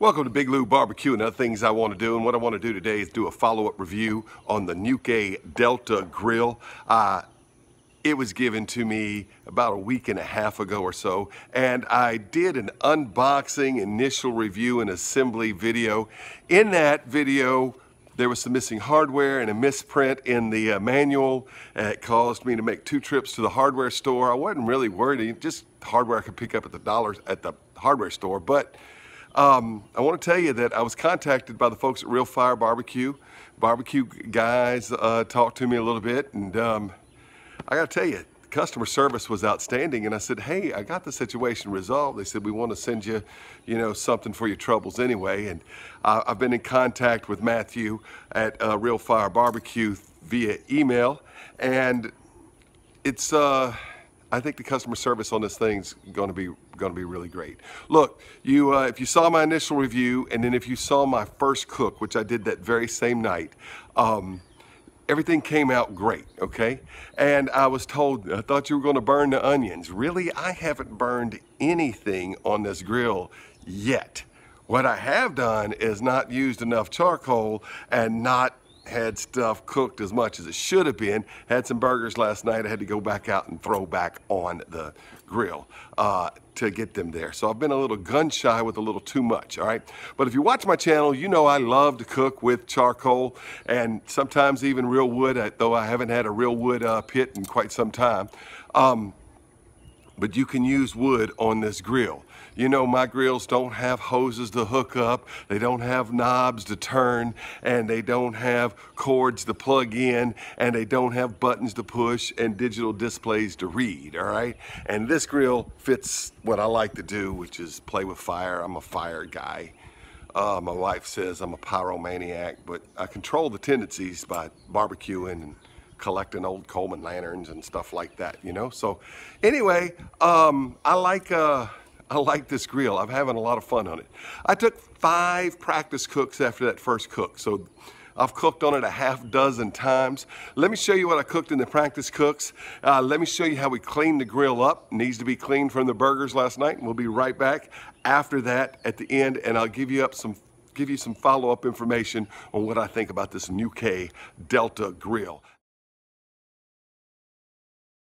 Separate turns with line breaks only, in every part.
Welcome to Big Lou Barbecue and other things I want to do. And what I want to do today is do a follow-up review on the Ñuke Delta Grill. It was given to me about a week and a half ago or so, and I did an unboxing, initial review, and assembly video. In that video, there was some missing hardware and a misprint in the manual. It caused me to make 2 trips to the hardware store. I wasn't really worried, just hardware I could pick up at the hardware store, but I want to tell you that I was contacted by the folks at Real Fire Barbecue. Barbecue guys talked to me a little bit, and I got to tell you, customer service was outstanding. And I said, hey, I got the situation resolved. They said, we want to send you, something for your troubles anyway. And I've been in contact with Matthew at Real Fire Barbecue via email, and it's I think the customer service on this thing's going to be really great. Look, if you saw my initial review, and then if you saw my first cook, which I did that very same night, everything came out great, okay? And I was told, I thought you were going to burn the onions. Really, I haven't burned anything on this grill yet. What I have done is not used enough charcoal and not had stuff cooked as much as it should have been. Had some burgers last night I had to go back out and throw back on the grill to get them there. So I've been a little gun shy with a little too much, all right? But if you watch my channel, you know I love to cook with charcoal and sometimes even real wood, though I haven't had a real wood pit in quite some time. But you can use wood on this grill. You know, my grills don't have hoses to hook up, they don't have knobs to turn, and they don't have cords to plug in, and they don't have buttons to push and digital displays to read, all right? And this grill fits what I like to do, which is play with fire. I'm a fire guy. My wife says I'm a pyromaniac, but I control the tendencies by barbecuing and collecting old Coleman lanterns and stuff like that, So anyway, I like this grill. I'm having a lot of fun on it. I took 5 practice cooks after that first cook, so I've cooked on it a half dozen times. Let me show you what I cooked in the practice cooks. Let me show you how we cleaned the grill up. It needs to be cleaned from the burgers last night, and we'll be right back after that at the end, and I'll give you some follow-up information on what I think about this Ñuke Delta Grill.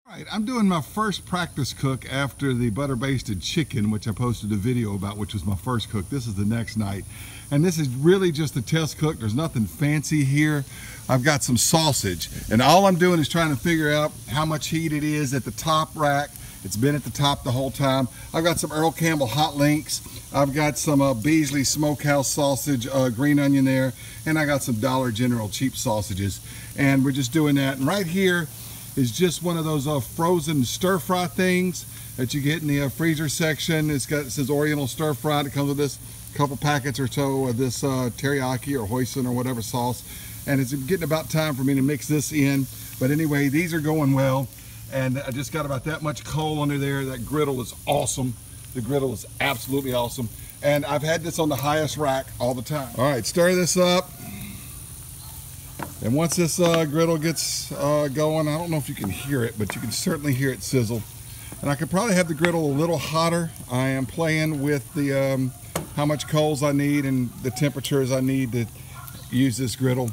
All right, I'm doing my first practice cook after the butter basted chicken, which I posted a video about, which was my first cook. This is the next night. And this is really just a test cook. There's nothing fancy here. I've got some sausage, and all I'm doing is trying to figure out how much heat it is at the top rack. It's been at the top the whole time. I've got some Earl Campbell hot links. I've got some Beasley Smokehouse sausage, green onion there, and I got some Dollar General cheap sausages. And we're just doing that. And right here is just one of those frozen stir fry things that you get in the freezer section. It says Oriental stir fry. It comes with this couple packets or so of this teriyaki or hoisin or whatever sauce. And it's getting about time for me to mix this in. But anyway, these are going well. And I just got about that much coal under there. That griddle is awesome. The griddle is absolutely awesome. And I've had this on the highest rack all the time. All right, stir this up. And once this griddle gets going, I don't know if you can hear it, but you can certainly hear it sizzle. And I could probably have the griddle a little hotter. I am playing with the how much coals I need and the temperatures I need to use this griddle.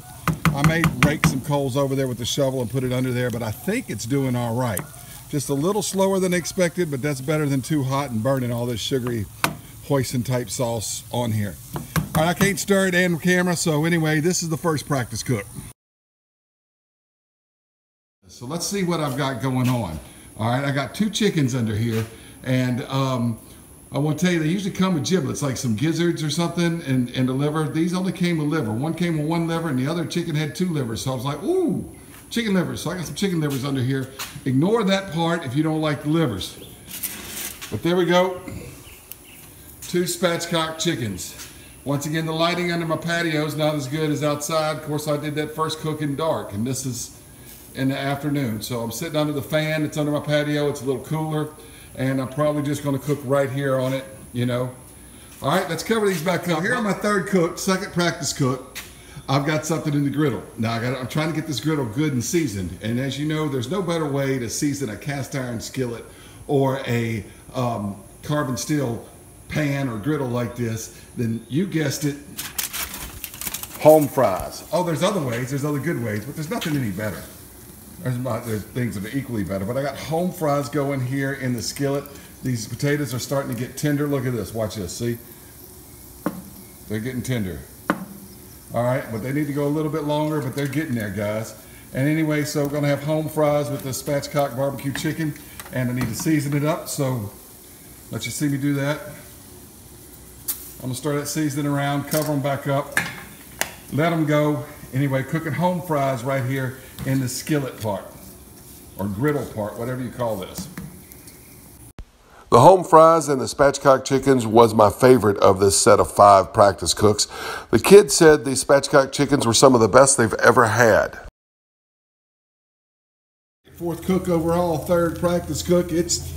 I may rake some coals over there with the shovel and put it under there, but I think it's doing all right. Just a little slower than expected, but that's better than too hot and burning all this sugary hoisin type sauce on here. All right, I can't stir it on camera, so anyway, this is the first practice cook. So let's see what I've got going on. All right, I got 2 chickens under here, and I want to tell you, they usually come with giblets, like some gizzards or something, and the liver. These only came with liver. One came with 1 liver, and the other chicken had 2 livers. So I was like, ooh, chicken livers. So I got some chicken livers under here. Ignore that part if you don't like the livers. But there we go. 2 spatchcock chickens. Once again, the lighting under my patio is not as good as outside. Of course, I did that first cook in dark, and this is in the afternoon. So I'm sitting under the fan. It's under my patio. It's a little cooler, and I'm probably just going to cook right here on it, All right, let's cover these back up. Here on my third cook, second practice cook, I've got something in the griddle. Now I'm trying to get this griddle good and seasoned. And as you know, there's no better way to season a cast iron skillet or a carbon steel pan or griddle like this, then you guessed it, home fries. Oh, there's other ways, there's other good ways, but there's nothing any better. There's things that are equally better, but I got home fries going here in the skillet. These potatoes are starting to get tender. Look at this, watch this, see? They're getting tender. All right, but they need to go a little bit longer, but they're getting there, guys. And anyway, so we're gonna have home fries with the spatchcock barbecue chicken, and I need to season it up, so let you see me do that. I'm gonna start that seasoning around, cover them back up, let them go. Anyway, cooking home fries right here in the skillet part, or griddle part, whatever you call this.
The home fries and the spatchcock chickens was my favorite of this set of 5 practice cooks. The kids said the spatchcock chickens were some of the best they've ever had.
4th cook overall, 3rd practice cook. It's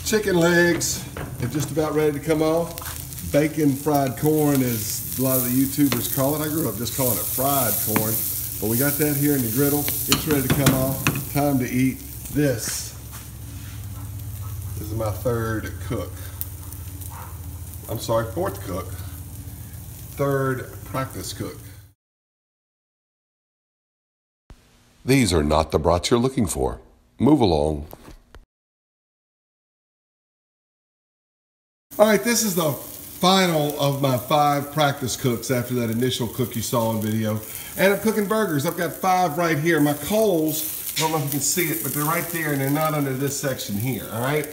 chicken legs. They're just about ready to come off. Bacon fried corn, as a lot of the YouTubers call it. I grew up just calling it fried corn. But we got that here in the griddle. It's ready to come off. Time to eat this. This is my 3rd cook. I'm sorry, 4th cook. 3rd practice cook.
These are not the brats you're looking for. Move along.
All right, this is the final of my 5 practice cooks after that initial cook you saw in video. And I'm cooking burgers. I've got 5 right here. My coals, I don't know if you can see it, but they're right there and they're not under this section here, all right?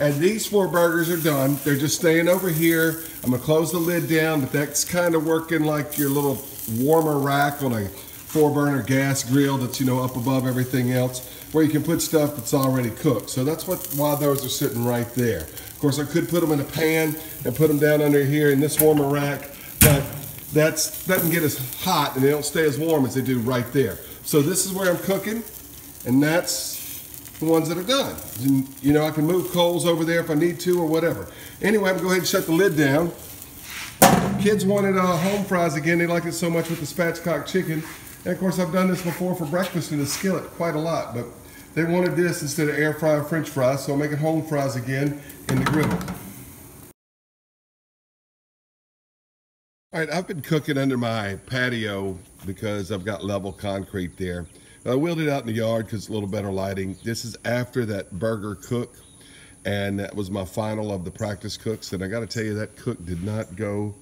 And these 4 burgers are done. They're just staying over here. I'm gonna close the lid down, but that's kind of working like your little warmer rack on a 4-burner gas grill that's, you know, up above everything else, where you can put stuff that's already cooked. So that's why those are sitting right there. Of course, I could put them in a pan and put them down under here in this warmer rack, but that doesn't get as hot and they don't stay as warm as they do right there. So this is where I'm cooking, and that's the ones that are done. And, you know, I can move coals over there if I need to or whatever. Anyway, I'm gonna go ahead and shut the lid down. Kids wanted home fries again. They liked it so much with the spatchcock chicken. And of course, I've done this before for breakfast in the skillet quite a lot, but they wanted this instead of air fry French fries, so I'm making home fries again in the griddle. All right, I've been cooking under my patio because I've got level concrete there. I wheeled it out in the yard because it's a little better lighting. This is after that burger cook, and that was my final of the practice cooks. And I got to tell you, that cook did not go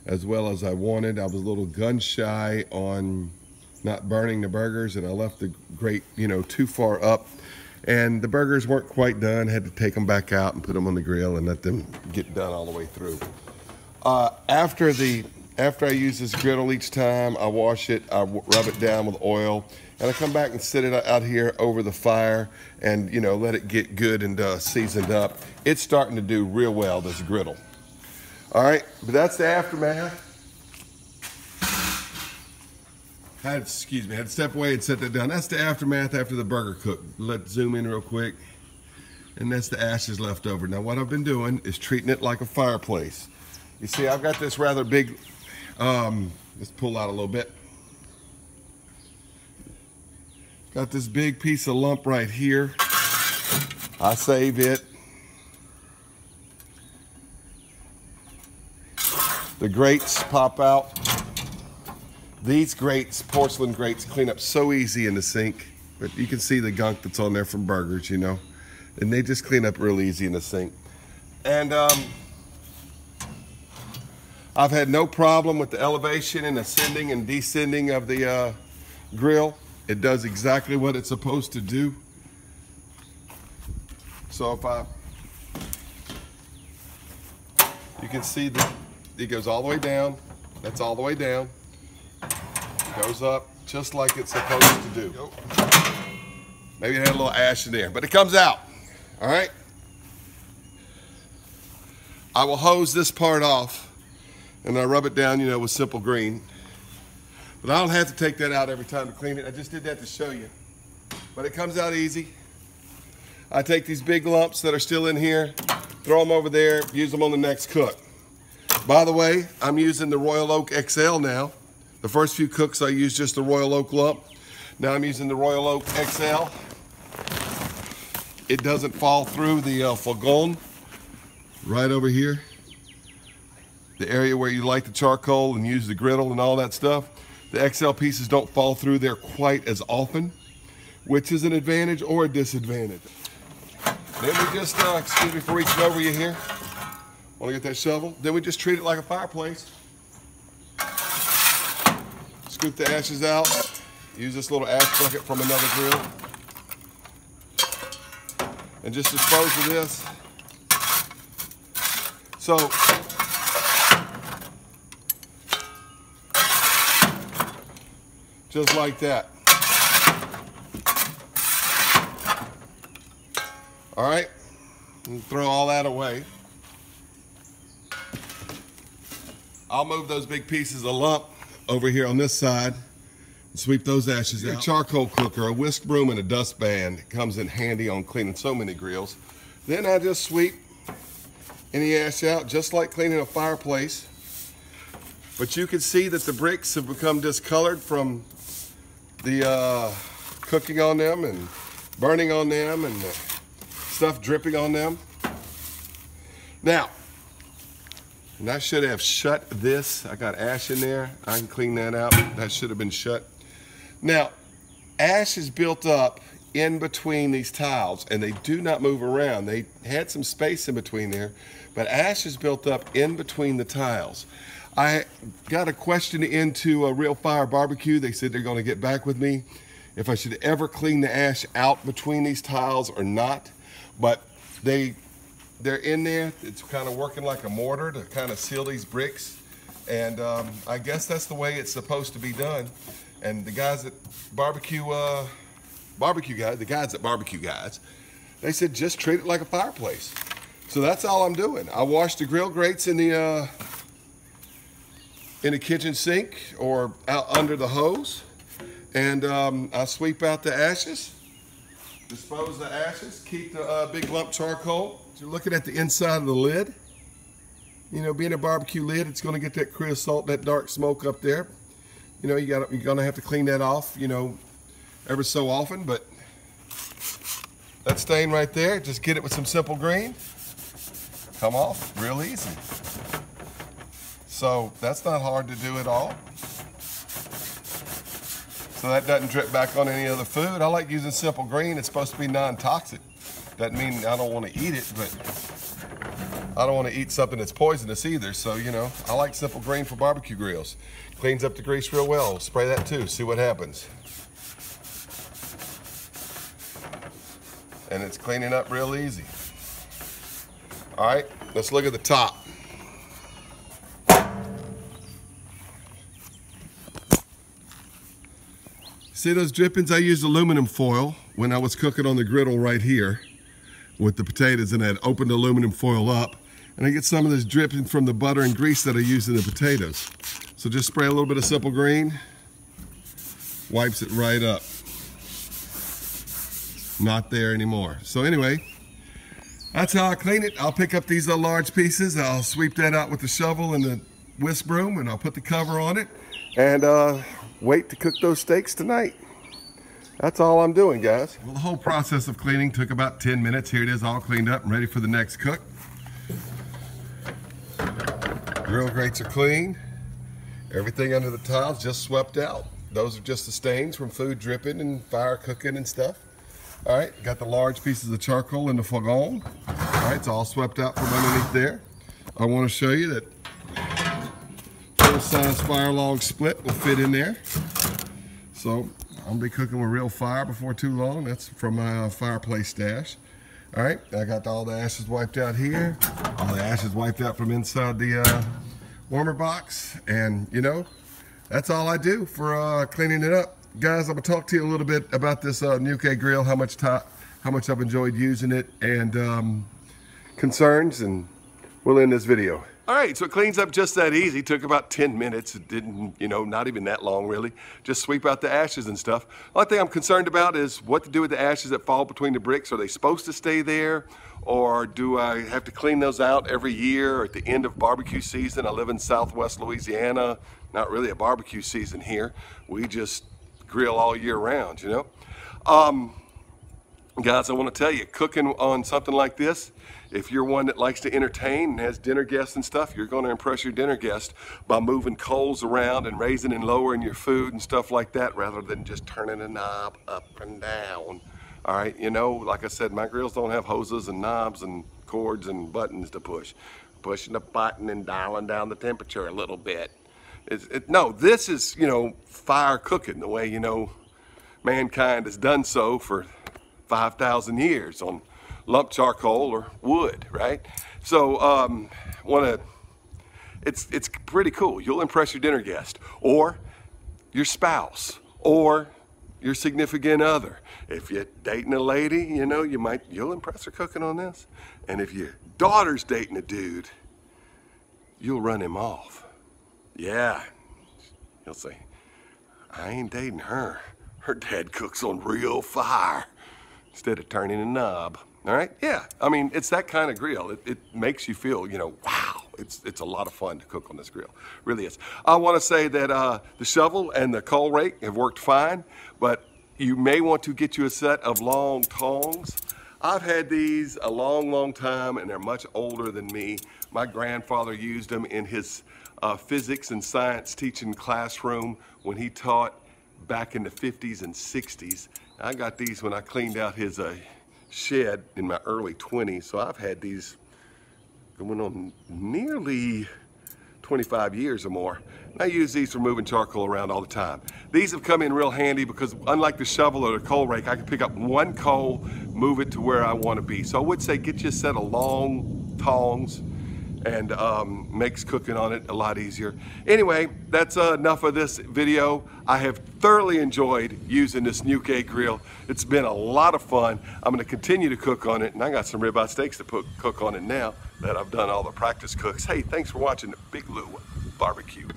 as well as I wanted. I was a little gun shy on not burning the burgers, and I left the grate, you know, too far up. And the burgers weren't quite done. Had to take them back out and put them on the grill and let them get done all the way through. After I use this griddle each time, I wash it, I rub it down with oil, and I come back and sit it out here over the fire and, you know, let it get good and seasoned up. It's starting to do real well, this griddle. All right, but that's the aftermath. Had to step away and set that down. That's the aftermath after the burger cook. Let's zoom in real quick. And that's the ashes left over. Now what I've been doing is treating it like a fireplace. You see, I've got this rather big, let's pull out a little bit. Got this big piece of lump right here. I save it. The grates pop out. These grates, porcelain grates, clean up so easy in the sink, but you can see the gunk that's on there from burgers, you know, and they just clean up real easy in the sink. And I've had no problem with the elevation and ascending and descending of the grill. It does exactly what it's supposed to do. So if you can see that it goes all the way down. That's all the way down. Goes up just like it's supposed to do. Maybe it had a little ash in there, but it comes out. All right. I will hose this part off and I rub it down, you know, with simple green. But I don't have to take that out every time to clean it. I just did that to show you. But it comes out easy. I take these big lumps that are still in here, throw them over there, use them on the next cook. By the way, I'm using the Royal Oak XL now. The first few cooks I used just the Royal Oak lump. Now I'm using the Royal Oak XL. It doesn't fall through the fogon right over here.
the area where you light the charcoal and use the griddle and all that stuff, the XL pieces don't fall through there quite as often, which is an advantage or a disadvantage. Then we just, excuse me for reaching over you here. Want to get that shovel? Then we just treat it like a fireplace. Scoop the ashes out. Use this little ash bucket from another grill. And just dispose of this. So, just like that. All right, and throw all that away. I'll move those big pieces of lump over here on this side and sweep those ashes out. A charcoal cooker, a whisk broom, and a dustpan comes in handy on cleaning so many grills. Then I just sweep any ash out, just like cleaning a fireplace. But you can see that the bricks have become discolored from the cooking on them and burning on them and stuff dripping on them. Now, and I should have shut this. I got ash in there. I can clean that out. That should have been shut. Now, ash is built up in between these tiles and they do not move around. They had some space in between there, but ash is built up in between the tiles. I got a question into a Real Fire Barbecue. They said they're going to get back with me if I should ever clean the ash out between these tiles or not. But they're in there. It's kind of working like a mortar to kind of seal these bricks. And I guess that's the way it's supposed to be done. And the guys at Barbecue Guys, they said just treat it like a fireplace. So that's all I'm doing. I wash the grill grates in the kitchen sink or out under the hose. And I sweep out the ashes. Dispose the ashes, keep the big lump charcoal. So you're looking at the inside of the lid. You know, being a barbecue lid, it's going to get that creosote, that dark smoke up there. You know, you're going to have to clean that off, you know, ever so often. But that stain right there, just get it with some simple green. Come off real easy. So that's not hard to do at all. So that doesn't drip back on any other food. I like using simple green. It's supposed to be non-toxic. Doesn't mean I don't want to eat it, but I don't want to eat something that's poisonous either. So, you know, I like simple green for barbecue grills. Cleans up the grease real well. Spray that too, see what happens. And it's cleaning up real easy. All right, let's look at the top. See those drippings? I used aluminum foil when I was cooking on the griddle right here with the potatoes, and I had opened aluminum foil up, and I get some of this dripping from the butter and grease that I used in the potatoes. So just spray a little bit of simple green, wipes it right up. Not there anymore. So anyway, that's how I clean it. I'll pick up these large pieces, I'll sweep that out with the shovel and the whisk broom, and I'll put the cover on it, and wait to cook those steaks tonight. That's all I'm doing, guys. Well, the whole process of cleaning took about 10 minutes. Here it is, all cleaned up and ready for the next cook. Grill grates are clean. Everything under the tiles just swept out. Those are just the stains from food dripping and fire cooking and stuff. All right, got the large pieces of charcoal in the fogon. All right, it's all swept out from underneath there. I want to show you that full-size fire log split will fit in there. So I'll be cooking with real fire before too long. That's from my fireplace stash. All right, I got all the ashes wiped out here. All the ashes wiped out from inside the warmer box. And you know, that's all I do for cleaning it up. Guys, I'm gonna talk to you a little bit about this Ñuke grill, how much I've enjoyed using it, and concerns, and we'll end this video. All right, so it cleans up just that easy. Took about 10 minutes. It didn't, you know, not even that long really. Just sweep out the ashes and stuff. Only thing I'm concerned about is what to do with the ashes that fall between the bricks. Are they supposed to stay there? Or do I have to clean those out every year or at the end of barbecue season? I live in Southwest Louisiana. Not really a barbecue season here. We just grill all year round, you know? Guys, I want to tell you, cooking on something like this, if you're one that likes to entertain and has dinner guests and stuff, you're going to impress your dinner guest by moving coals around and raising and lowering your food and stuff like that, rather than just turning a knob up and down. All right, you know, like I said, my grills don't have hoses and knobs and cords and buttons to push. Pushing a button and dialing down the temperature a little bit. No, this is, you know, fire cooking the way, you know, mankind has done so for 5,000 years on lump charcoal or wood, right? So it's pretty cool. You'll impress your dinner guest or your spouse or your significant other. If you're dating a lady, you know, you'll impress her cooking on this. And if your daughter's dating a dude, you'll run him off. Yeah, he'll say, I ain't dating her. Her dad cooks on real fire instead of turning a knob. All right, yeah, I mean, it's that kind of grill. It makes you feel, you know, wow, it's a lot of fun to cook on this grill, really is. I want to say that the shovel and the coal rake have worked fine, but you may want to get you a set of long tongs. I've had these a long time, and they're much older than me. My grandfather used them in his physics and science teaching classroom when he taught back in the 50s and 60s. I got these when I cleaned out his shed in my early 20s, so I've had these going on nearly 25 years or more. I use these for moving charcoal around all the time. These have come in real handy because unlike the shovel or the coal rake, I can pick up one coal, move it to where I want to be. So I would say get you a set of long tongs, and makes cooking on it a lot easier. Anyway, that's enough of this video. I have thoroughly enjoyed using this Ñuke grill. It's been a lot of fun. I'm gonna continue to cook on it, and I got some ribeye steaks to cook on it now that I've done all the practice cooks. Hey, thanks for watching the Big Lou Barbecue.